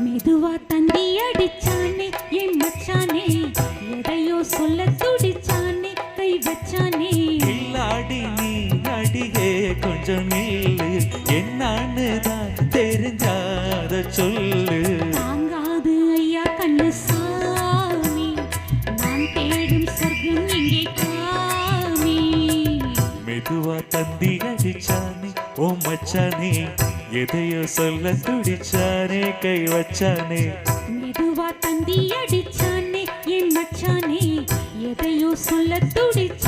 மெதுவா தந்தி அடிச்சானே என் மச்சானே எதையோ சொல்ல துடிச்சானே கை வச்சானே இல்லாடி நீ அடியே கொஞ்சம் நில்லு என்னான்னு தான் தெரிஞ்சாத சொல்லு தாங்காது ஐயா கண்ணு சாமி நான் தேடும் சொர்க்கம் இங்கே காமி மெதுவா தந்தி அடிச்சானே ஓ மச்சானே எதையோ சொல்ல துடிச்சானே கை வச்சானே மெதுவா தந்தி அடிச்சானே என் மச்சானே எதையோ சொல்ல துடிச்சானே